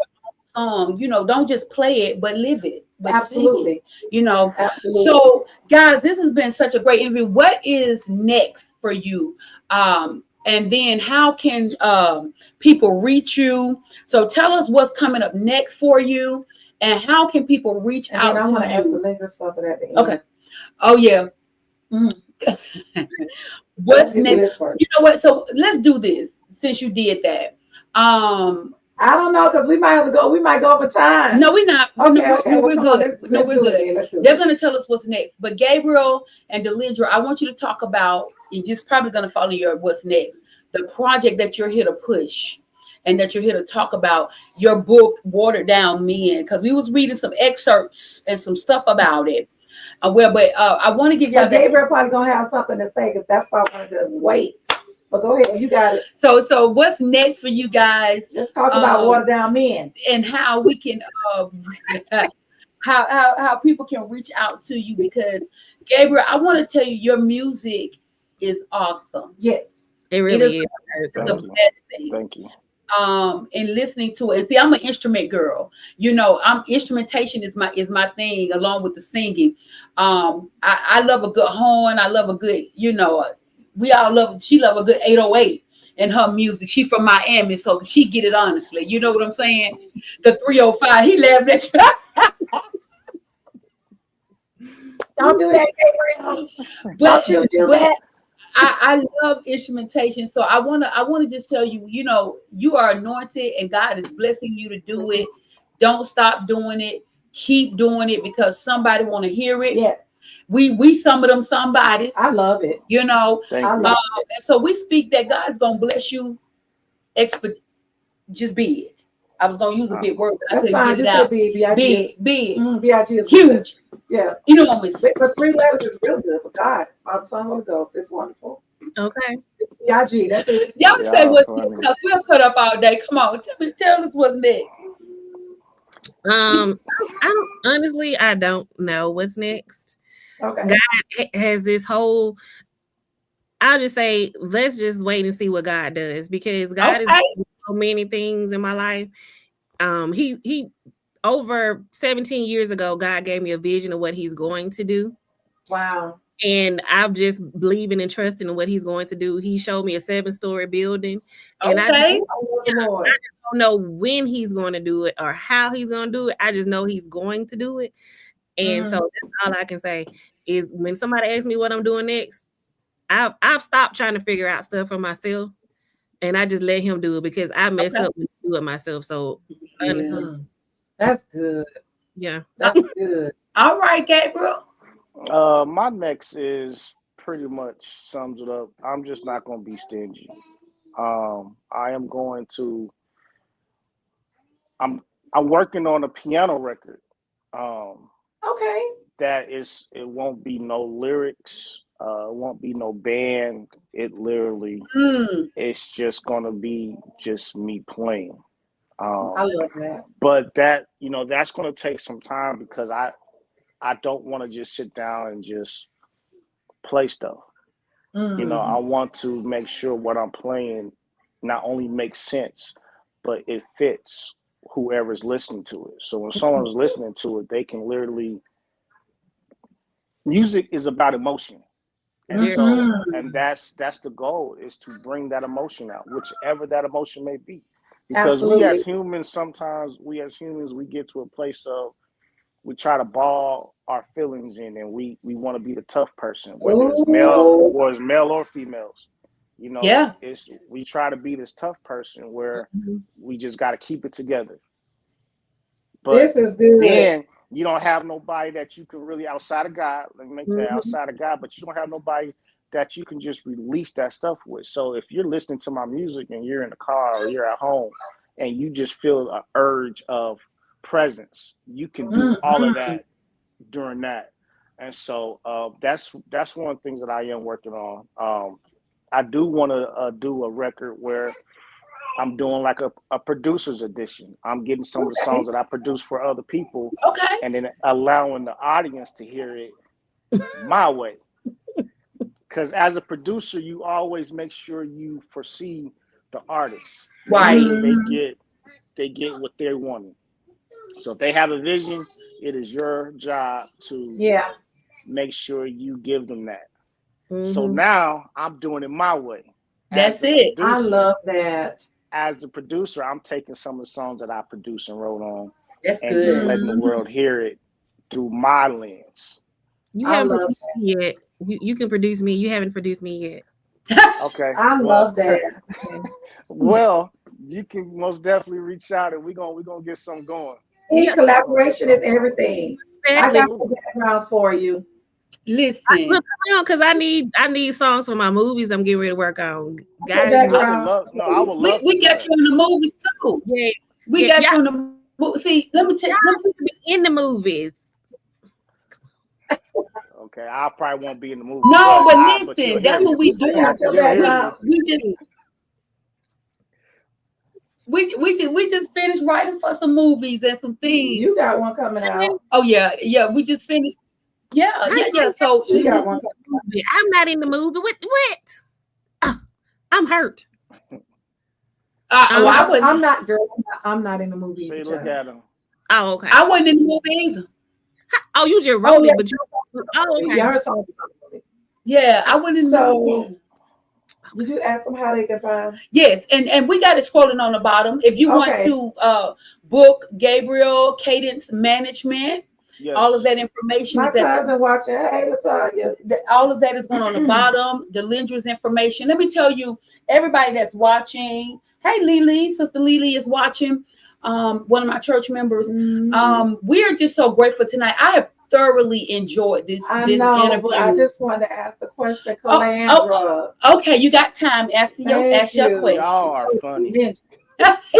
own song, you know, don't just play it, but live it. But absolutely. It, you know, absolutely. So guys, this has been such a great interview. What is next for you? And then how can people reach you? So tell us what's coming up next for you, and how can people reach out to you? I want to ask Delendra something at the end. Okay. Oh yeah. What's next? You know what? So let's do this since you did that. I don't know, because we might have to go. We might go over time. No, we're not. Okay, we're good. No, we're good. They're going to tell us what's next. But Gabriel and Delendra, I want you to talk about, you're just probably going to follow your what's next, the project that you're here to push and that you're here to talk about, your book, Watered Down Men, because we was reading some excerpts and some stuff about it. I want to give you. Gabriel probably going to have something to say, because that's why I wanted to wait. But go ahead, you got it. So what's next for you guys? Let's talk about Watered Down Men and how we can how people can reach out to you, because Gabriel, I want to tell you, your music is awesome. Yes, it really is. It's the best thing. Thank you. And listening to it. See, I'm an instrument girl. You know, instrumentation is my thing, along with the singing. I love a good horn. I love a good, you know. She love a good 808 in her music. She from Miami, so she get it honestly. You know what I'm saying? The 305, he laughed at you. Don't do that, Gabriel. Don't you do that. I love instrumentation. So I wanna just tell you, you know, you are anointed and God is blessing you to do it. Don't stop doing it. Keep doing it, because somebody want to hear it. Yes. We some of them somebodies. I love it. You know, I love it. And so we speak that God's gonna bless you. Just big. I was gonna use a big word, but that's fine. Just say big. Big. B-I-G is huge. Good. Yeah. You know what I'm saying? But 3 letters is real good for God. Father, Son, Holy Ghost. It's wonderful. Okay. B-I-G. That's it. Y'all say what's next, because we'll cut up all day. Come on, tell us what's next. I don't know what's next. Okay. God has this whole. I'll just say, let's just wait and see what God does, because God is doing so many things in my life. He over 17 years ago, God gave me a vision of what He's going to do. Wow. And I'm just believing and trusting in what He's going to do. He showed me a 7-story building, and I don't know when He's going to do it or how He's going to do it. I just know He's going to do it. And so that's all I can say is, when somebody asks me what I'm doing next, I've stopped trying to figure out stuff for myself, and I just let Him do it, because I mess up when I do it myself. So honestly, that's good. Yeah, that's good. All right, Gabriel. My next is pretty much sums it up. I'm just not going to be stingy. I am going to. I'm working on a piano record. Okay. That is, it won't be no lyrics. It won't be no band. It literally, it's just gonna be just me playing. I love that. But that, that's gonna take some time, because I don't want to just sit down and just play stuff. I want to make sure what I'm playing not only makes sense, but it fits whoever's listening to it. So when someone's listening to it, they can literally. Music is about emotion. And that's the goal, is to bring that emotion out, whichever that emotion may be. Because we as humans we get to a place of, we try to ball our feelings in, and we want to be the tough person, whether it's male or females. We try to be this tough person where we just got to keep it together. But this is good. Then you don't have nobody that you can really, outside of God, let me make that outside of God, but you don't have nobody that you can just release that stuff with. So if you're listening to my music and you're in the car or you're at home and you just feel an urge of presence, you can do all of that during that. And so that's one of the things that I am working on. I do want to do a record where I'm doing like a producer's edition. I'm getting some of the songs that I produce for other people, and then allowing the audience to hear it my way. Because as a producer, you always make sure you foresee the artist. Right. They get what they're wanting. So if they have a vision, it is your job to make sure you give them that. So now I'm doing it my way. That's it. I love that. As the producer, I'm taking some of the songs that I produced and wrote on, just letting the world hear it through my lens. You haven't produced me yet. You can produce me. You haven't produced me yet. Okay. I love that. Well, you can most definitely reach out, and we're gonna get something going. Collaboration is everything. Exactly. I got the background for you. Listen, because I need songs for my movies I'm getting ready to work on. Guys, I would love. We got you in the movies too. Yeah, we got you in the movie. See, let me tell you, in the movies. Okay, I probably won't be in the movie. No, but listen, that's what we do. We just finished writing for some movies and some things. You got one coming out. Oh yeah, we just finished. Yeah. So she got one. I'm not in the movie. What? I'm hurt. I'm not, girl. I'm not in the movie. See, look at him. Oh, okay. I wasn't in the movie either. Oh, you just wrote it, but you. Oh, okay. Yeah, I wasn't in the movie. Did you ask them how they can find? Yes, and we got it scrolling on the bottom. If you want to book Gabriel Cadence Management, all of that information. My cousin watching. Hey, Latoya. All of that is going on the bottom. Delendra's information. Let me tell you, everybody that's watching. Hey, Lily, Sister Lily is watching. One of my church members. We are just so grateful tonight. I have thoroughly enjoyed this interview. I just wanted to ask the question, Calandra. Okay, you got time. Ask your question. Y'all are funny. Ask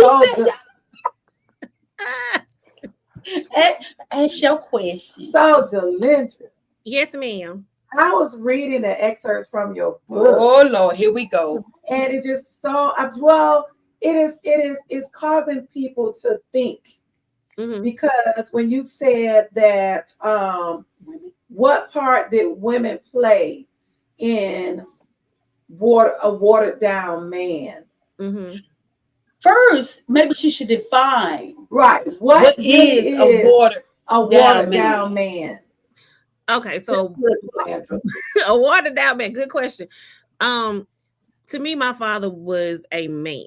your question. So, Delendra. Yes, ma'am. I was reading the excerpts from your book. Oh Lord, here we go. And it just it's causing people to think. because when you said that, what part did women play in a watered down man? First, maybe she should define what is a watered down man. Okay, so a watered down man. Good question. To me, my father was a man.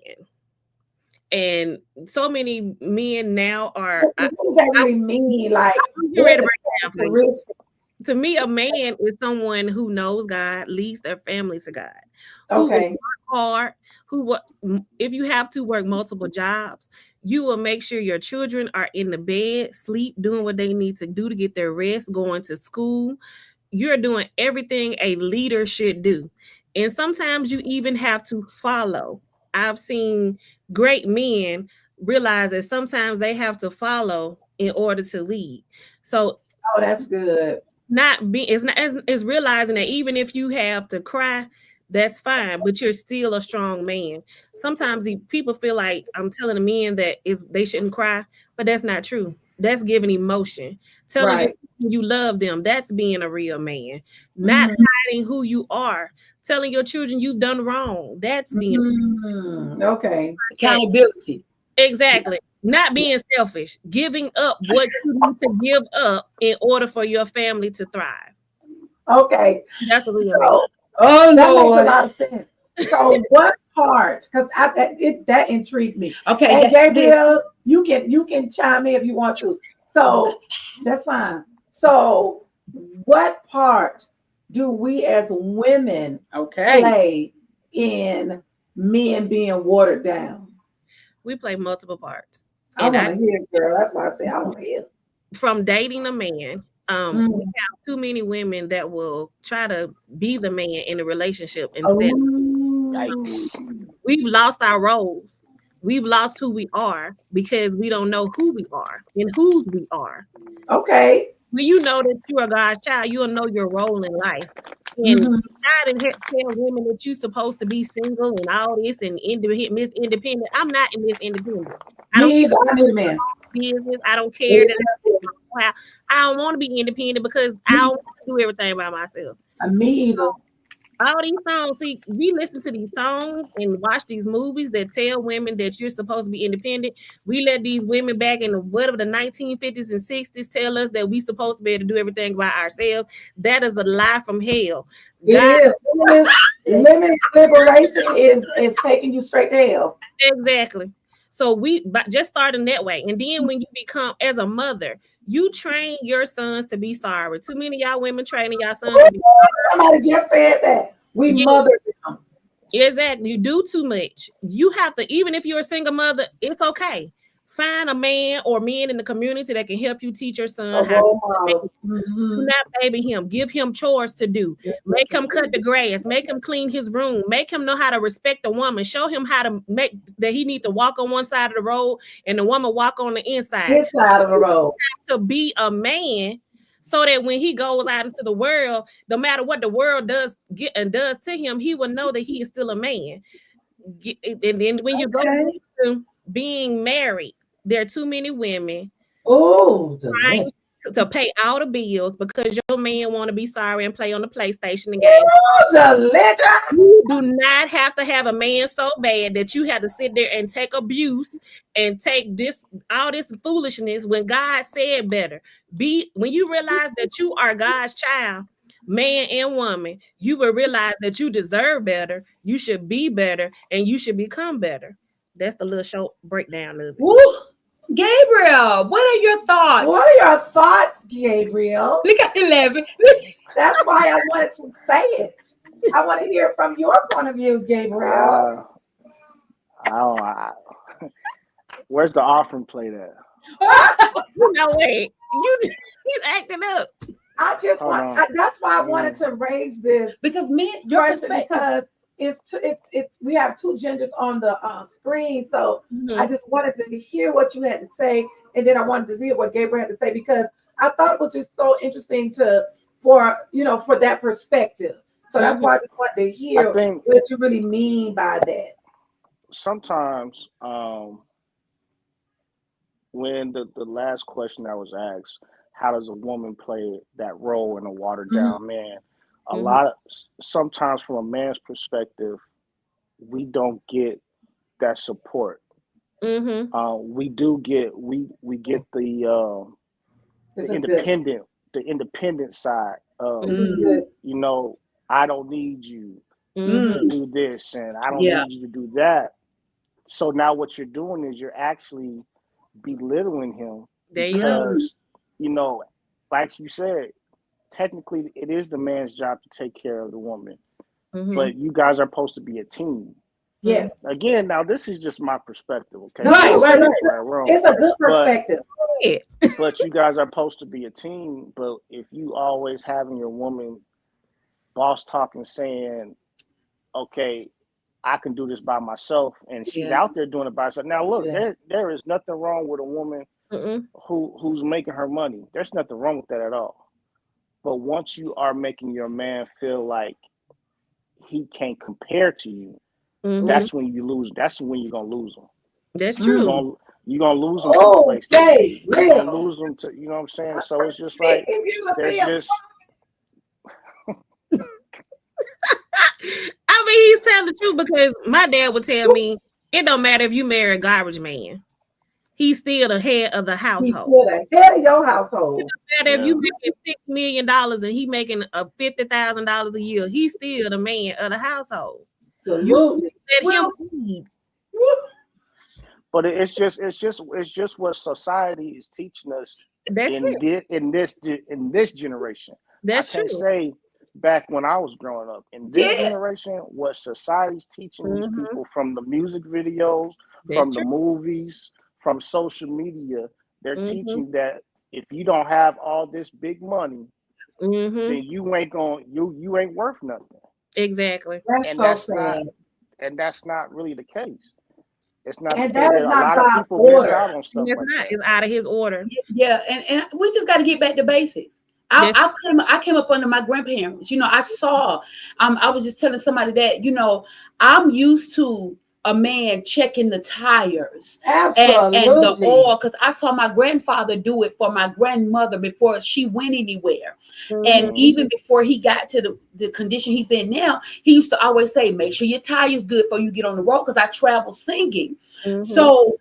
And so many men now are. What does that really mean? Like, to me, a man is someone who knows God, leads their family to God. Okay. Who work hard. If you have to work multiple jobs, you will make sure your children are in the bed, sleep, doing what they need to do to get their rest, going to school. You're doing everything a leader should do. And sometimes you even have to follow. I've seen great men realize that sometimes they have to follow in order to lead. So, that's good. It's realizing that even if you have to cry, that's fine, but you're still a strong man. Sometimes people feel like I'm telling the men that they shouldn't cry, but that's not true. That's giving emotion. Telling you love them, that's being a real man. Not hiding who you are. Telling your children you've done wrong, that's being okay. Accountability. Exactly. Not being selfish. Giving up what you need to give up in order for your family to thrive. Okay. That's a real man. That makes a lot of sense. So what part? Because that intrigued me. Okay, and Gabriel, you can chime in if you want to. So that's fine. So what part do we as women play in men being watered down? We play multiple parts. I want to hear it, girl. That's why I say I want to hear. From dating a man, we have too many women that will try to be the man in a relationship instead. We've lost our roles. We've lost who we are because we don't know who we are and whose we are. Okay. When you know that you are God's child, you'll know your role in life. And God and tell women that you're supposed to be single and all this and Miss Independent. I'm not in Miss Independent. I need a man. Business. I don't care. I don't want to be independent because I don't want to do everything by myself. Me either. All these songs, see, we listen to these songs and watch these movies that tell women that you're supposed to be independent. We let these women back in the 1950s and 60s tell us that we're supposed to be able to do everything by ourselves. That is a lie from hell. It is. Women's liberation is taking you straight to hell. Exactly. So we just starting that way. And then when you become, as a mother, you train your sons to be sorry. Too many of y'all women training y'all sons to be sorry. Somebody just said that. We mother them. Exactly. You do too much. You have to, even if you're a single mother, it's okay. Find a man or men in the community that can help you teach your son how to do not baby him. Give him chores to do. Make him cut the grass. Make him clean his room. Make him know how to respect a woman. Show him how to make that he needs to walk on one side of the road and the woman walk on the inside. This side of the road. To be a man, so that when he goes out into the world, no matter what the world does to him, he will know that he is still a man. And then when you go to being married, there are too many women trying to pay all the bills because your man want to be sorry and play on the PlayStation and game. You do not have to have a man so bad that you have to sit there and take abuse and take all this foolishness when God said better. When you realize that you are God's child, man and woman, you will realize that you deserve better, you should be better, and you should become better. That's the little short breakdown of it. Woo! Gabriel, what are your thoughts? What are your thoughts, Gabriel? Look at 11. That's why I wanted to say it. I want to hear from your point of view, Gabriel. Where's the offering plate at? No way. You acting up. I just want. That's why I wanted to raise this because we have two genders on the screen, so I just wanted to hear what you had to say, and then I wanted to hear what Gabriel had to say because I thought it was just so interesting for that perspective. So that's why I just wanted to hear what you really mean by that. Sometimes when the last question I was asked, how does a woman play that role in a watered down man? Sometimes from a man's perspective, we don't get that support. We get the independent side of, I don't need you to do this and I don't need you to do that. So now what you're doing is you're actually belittling him because, like you said, technically it is the man's job to take care of the woman, but you guys are supposed to be a team. Yes. Again, now this is just my perspective, okay? Right. It's a good perspective. But you guys are supposed to be a team. But if you always having your woman boss talking, saying, okay, I can do this by myself, and she's out there doing it by herself. Now look, there is nothing wrong with a woman who's making her money. There's nothing wrong with that at all. But once you are making your man feel like he can't compare to you, that's when you lose. That's when you're gonna lose him. That's true. You're gonna lose them to the place. You're gonna lose them to, you know what I'm saying? So it's just like they're just. I mean, he's telling the truth because my dad would tell me it don't matter if you marry a garbage man. He's still the head of the household. He's still the head of your household. It don't matter if you making $6 million and he making $50,000 a year. He's still the man of the household. So you let him lead. But it's just what society is teaching us in this generation. That's true. I can't say back when I was growing up in this generation what society's teaching these people from the music videos, from the movies, from social media. They're teaching that if you don't have all this big money, then you ain't worth nothing. Exactly. That's sad. And that's not really the case. It's not. And that is not God's order. It's out of His order. Yeah, and we just got to get back to basics. I came up under my grandparents. I saw. I was just telling somebody that I'm used to a man checking the tires and the oil, because I saw my grandfather do it for my grandmother before she went anywhere. And even before he got to the condition he's in now, he used to always say, make sure your tire's good before you get on the road, because I travel singing. So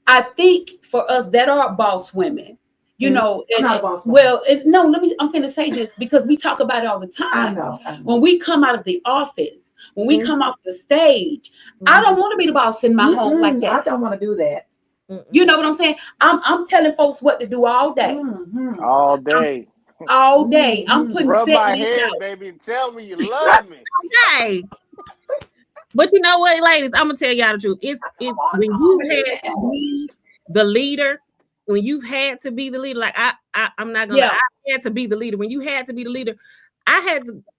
I think for us that are boss women, I'm going to say this because we talk about it all the time. I know. When we come out of the office, when we come off the stage, I don't want to be the boss in my home like that. I don't want to do that. You know what I'm saying? I'm telling folks what to do all day. All day. All day. I'm putting rub my head, out. Baby, and tell me you love me. Okay. But you know what, ladies? I'm gonna tell y'all the truth. It's when you had to be the leader. When you had to be the leader, like I'm not gonna. I had to be the leader. When you had to be the leader, I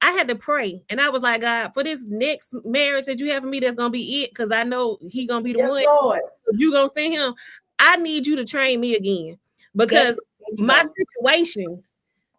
had to pray, and I was like, God, for this next marriage that you have for me, that's gonna be it, because I know He gonna be the one. Lord. You gonna send him. I need you to train me again, because my situations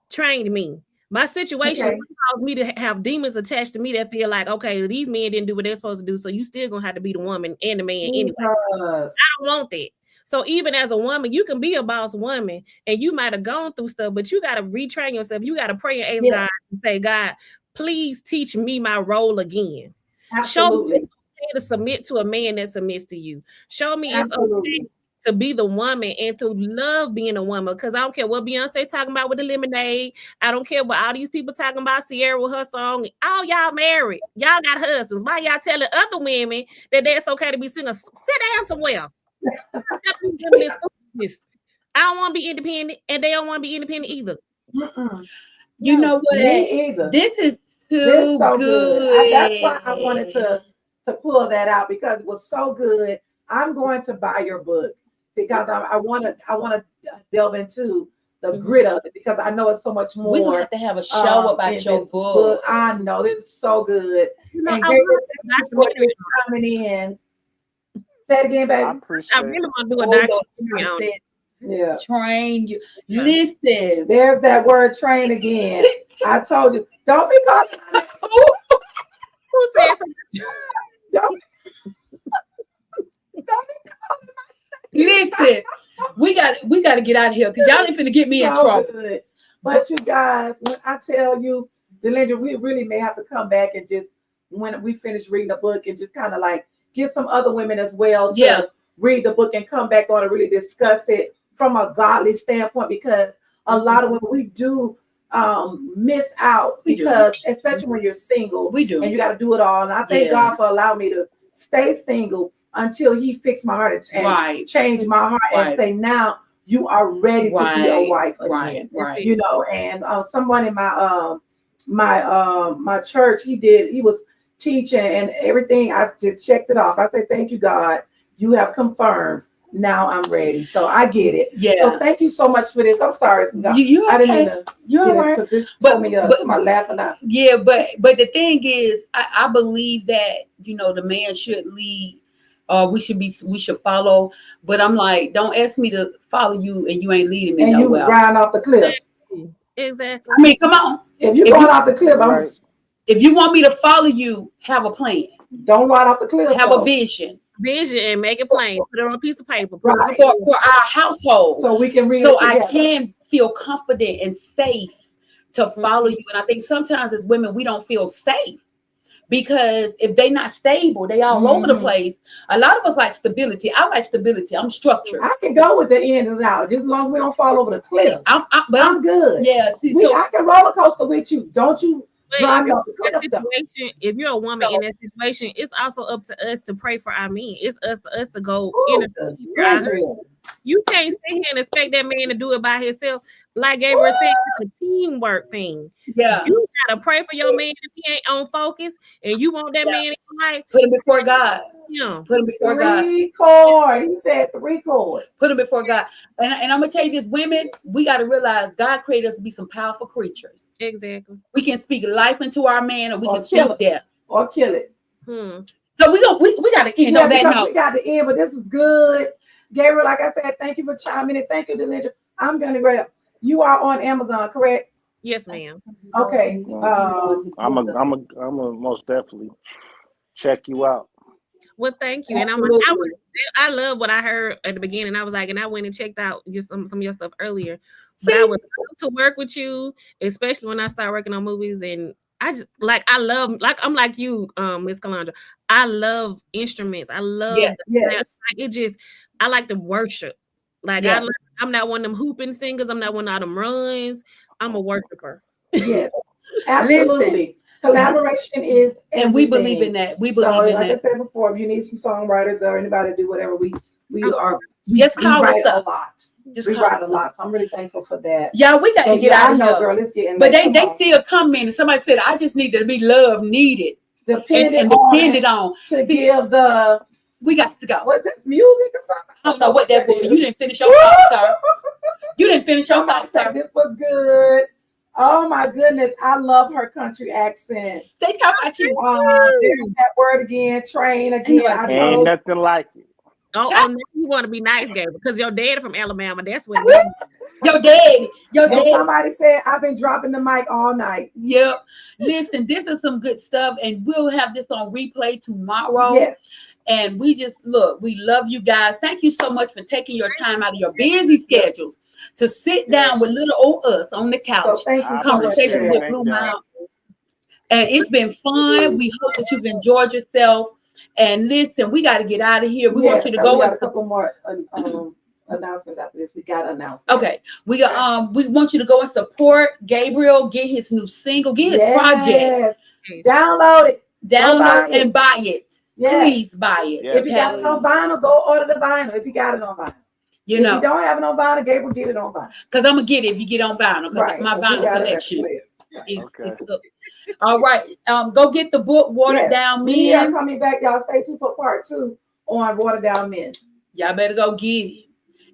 trained me. My situation caused me to have demons attached to me that feel like, okay, these men didn't do what they're supposed to do, so you still gonna have to be the woman and the man anyway. I don't want that. So even as a woman, you can be a boss woman, and you might have gone through stuff, but you got to retrain yourself. You got to pray and ask God and say, God, please teach me my role again. Absolutely. Show me it's okay to submit to a man that submits to you. Show me it's okay to be the woman and to love being a woman, because I don't care what Beyonce talking about with the lemonade. I don't care what all these people talking about Sierra with her song. All y'all married. Y'all got husbands. Why y'all telling other women that it's okay to be single? Sit down somewhere. I don't want to be independent, and they don't want to be independent either. You know what? Me either. This is too good. That's why I wanted to pull that out, because it was so good. I'm going to buy your book, because I want to delve into the grit of it, because I know it's so much more. We're gonna have to have a show about your book. I know it's so good. And Gabriel, coming in. Say it again, baby. I really want to do a documentary on it. Train you. Listen. There's that word train again. I told you. Don't be calling my name. Who said something? Don't be calling my name. Listen. we got to get out of here because y'all ain't finna get me in trouble. Good. But you guys, when I tell you, Delendra, we really may have to come back and just when we finish reading the book and just kind of like get some other women as well to read the book and come back on and really discuss it from a godly standpoint, because a lot of women, we do miss out because especially when you're single, we do, and you got to do it all. And I thank God for allowing me to stay single until He fixed my heart and changed my heart and say, now you are ready to be a wife again. You know, and someone in my my church, he was teaching and everything. I just checked it off. I said, thank you, God, you have confirmed. Now I'm ready. So I get it. Yeah. So thank you so much for this. I'm sorry. I didn't mean to. You're right. This told me to my laughing out. Yeah, but the thing is, I believe that, you know, the man should lead. We should follow. But I'm like, don't ask me to follow you and you ain't leading me. And you riding off the cliff. Exactly. I mean, come on. If you're going off the cliff, if you want me to follow you, have a plan. Don't ride off the cliff. Have a vision and make it plain. Put it on a piece of paper. For our household, so we can read. So I can feel confident and safe to follow you. And I think sometimes as women, we don't feel safe because if they're not stable, they all over the place. A lot of us like stability. I like stability. I'm structured. I can go with the ins and outs, just as long as we don't fall over the cliff. But I'm good. Yeah, I can roller coaster with you. Don't you? If you're a woman in that situation, it's also up to us to pray for our men. It's us to go intercede. You can't sit here and expect that man to do it by himself. Like Gabriel said, it's a teamwork thing. Yeah, you gotta pray for your man if he ain't on focus, and you want that man in your life. Put him before God. Yeah, put him before God. 3 chords. He said 3 chords. Put him before God. And I'm gonna tell you this, women, we gotta realize God created us to be some powerful creatures. Exactly. We can speak life into our man, or we can speak death, or kill it. So we got to end on that note. We got to end, but this is good, Gabriel. Like I said, thank you for chiming in. Thank you, Delendra. I'm going to read. You are on Amazon, correct? Yes, ma'am. Okay. I'm a most definitely check you out. Well, thank you. And I love what I heard at the beginning. I was like, and I went and checked out just some of your stuff earlier. But I would love to work with you, especially when I start working on movies. And I'm like you, Miss Calandra. I love instruments. I love I like to worship. Like I'm not one of them hooping singers. I'm not one of them runs. I'm a worshiper. Yes, absolutely. Collaboration is everything. And we believe in that. We believe in that. Like I said before, if you need some songwriters or anybody to do whatever, we write a lot. We write a lot. So I'm really thankful for that. Yeah, we got to get out of here. Girl, let's get in. But they still come in and somebody said, I just need to be loved, needed. Depended on. Give the. We got to go. What's this, music or something? I don't know what that was. You didn't finish your thought, sir. You didn't finish your thought, sir. This was good. Oh my goodness, I love her country accent. They talk about you. There's that word again, train again. Ain't nothing like it. Oh, you want to be nice, Gabriel, because your dad from Alabama. That's what. Your dad. Somebody said I've been dropping the mic all night. Yep. Listen, this is some good stuff, and we'll have this on replay tomorrow. Yes. And we love you guys. Thank you so much for taking your time out of your busy schedules to sit down with little old us on the couch. So thank you. Conversation with BlueMile. And it's been fun. We hope that you've enjoyed yourself. And listen, we got to get out of here. We want you to go. We got a couple more announcements after this. We got to announce. Okay, we want you to go and support Gabriel. Get his new single. Get his project. Download it. And buy it. Yes. Please buy it. Yes. If you got it on vinyl, go order the vinyl. If you got it on vinyl. If you don't have it on vinyl, Gabriel, get it on vinyl. Because I'm gonna get it if you get on vinyl. Because my vinyl collection is up. All right. Go get the book, Watered Down Men. We are coming back, y'all. Stay tuned for part 2 on Watered Down Men. Y'all better go get it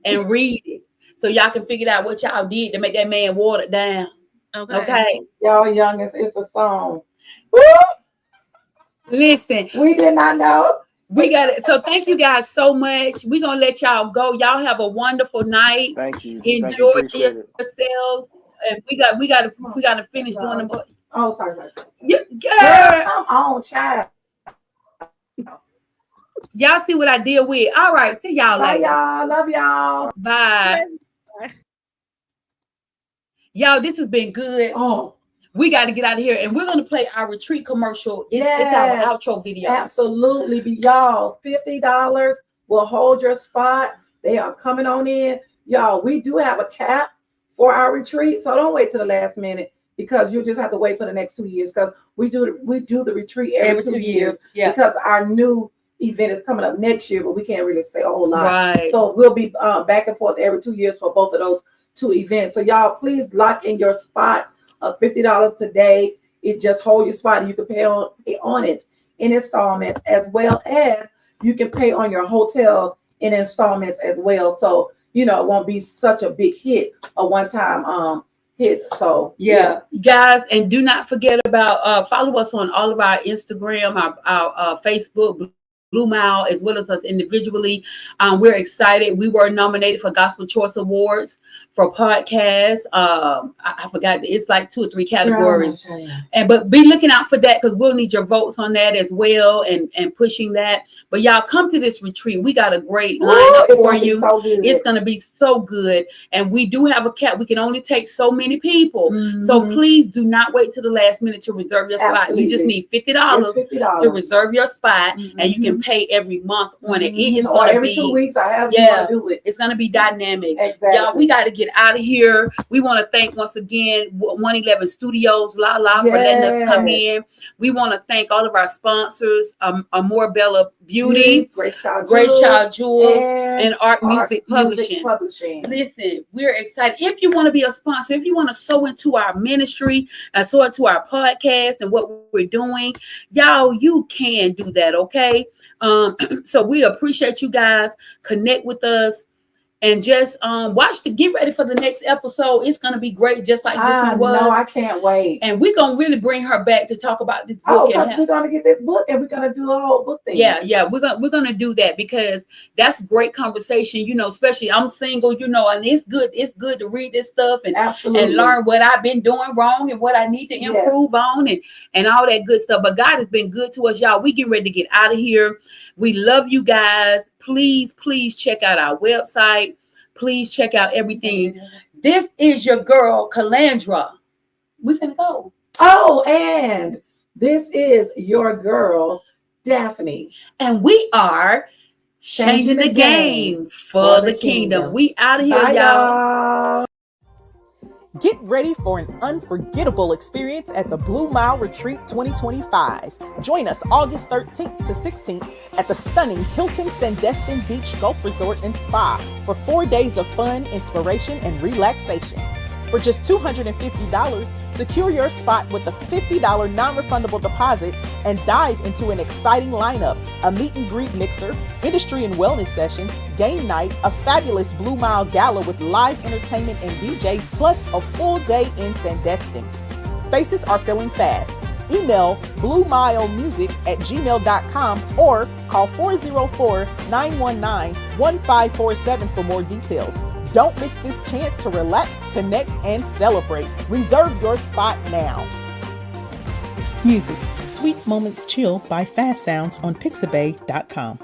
and read it so y'all can figure out what y'all did to make that man watered down. Okay. Y'all young, it's a song. Woo! Listen, we did not know. We got it. So thank you guys so much. We're gonna let y'all go. Y'all have a wonderful night. Thank you. Enjoy yourselves. And we gotta finish doing them. Oh, sorry. Yeah, girl, come on, child. Y'all see what I deal with. All right. See y'all Bye, later. y'all. Love y'all. Bye. Y'all, this has been good. Oh, we got to get out of here, and we're going to play our retreat commercial. It's our outro video. Absolutely. Y'all, $50 will hold your spot. They are coming on in. Y'all, we do have a cap for our retreat, so don't wait till the last minute, because you just have to wait for the next 2 years, because we do the retreat every 2 years. Yeah. Because our new event is coming up next year, but we can't really say a whole lot. Right. So we'll be back and forth every 2 years for both of those 2 events. So y'all, please lock in your spot of $50 today. It just hold your spot, and you can pay on it in installments, as well as you can pay on your hotel in installments as well. So it won't be such a big hit, a one-time hit. So yeah, guys, and do not forget about follow us on all of our Instagram, our Facebook, BlueMile, as well as us individually. We're excited. We were nominated for Gospel Choice Awards for podcasts. I forgot, it's like 2 or 3 categories. But be looking out for that, because we'll need your votes on that as well, and pushing that. But y'all, come to this retreat. We got a great lineup for you. It's gonna be so good. And we do have a cap. We can only take so many people. Mm-hmm. So please do not wait till the last minute to reserve your spot. You just need $50 to reserve your spot, mm-hmm. and you can pay every month on it. It is going to be 2 weeks. I have to do it. It's going to be dynamic. Exactly. Y'all, we got to get out of here. We want to thank once again 111 Studios, for letting us come in. We want to thank all of our sponsors, Amore Bella Beauty, Grace Child Jewel, and Art Music Publishing. Listen, we're excited. If you want to be a sponsor, if you want to sow into our ministry, sow into our podcast and what we're doing, y'all, you can do that, okay? So we appreciate you guys. Connect with us, and just get ready for the next episode. It's gonna be great, just like this one was. No, I can't wait. And we're gonna really bring her back to talk about this book. Because we're gonna get this book, and we're gonna do the whole book thing. Yeah, we're gonna do that, because that's great conversation. Especially I'm single, and it's good to read this stuff and learn what I've been doing wrong and what I need to improve on, and all that good stuff. But God has been good to us, y'all. We get ready to get out of here. We love you guys. Please check out our website. Please check out everything. This is your girl, Calandra. We're gonna go. Oh, and this is your girl, Daphne. And we are changing the game for the kingdom. We out of here, Bye, y'all. Get ready for an unforgettable experience at the BlueMile Retreat 2025. Join us August 13th to 16th at the stunning Hilton Sandestin Beach Golf Resort and Spa for 4 days of fun, inspiration, and relaxation. For just $250, secure your spot with a $50 non-refundable deposit and dive into an exciting lineup: a meet and greet mixer, industry and wellness sessions, game night, a fabulous BlueMile gala with live entertainment and DJs, plus a full day in Sandestin. Spaces are filling fast. Email bluemilemusic@gmail.com or call 404-919-1547 for more details. Don't miss this chance to relax, connect, and celebrate. Reserve your spot now. Music: Sweet Moments Chill by Fast Sounds on Pixabay.com.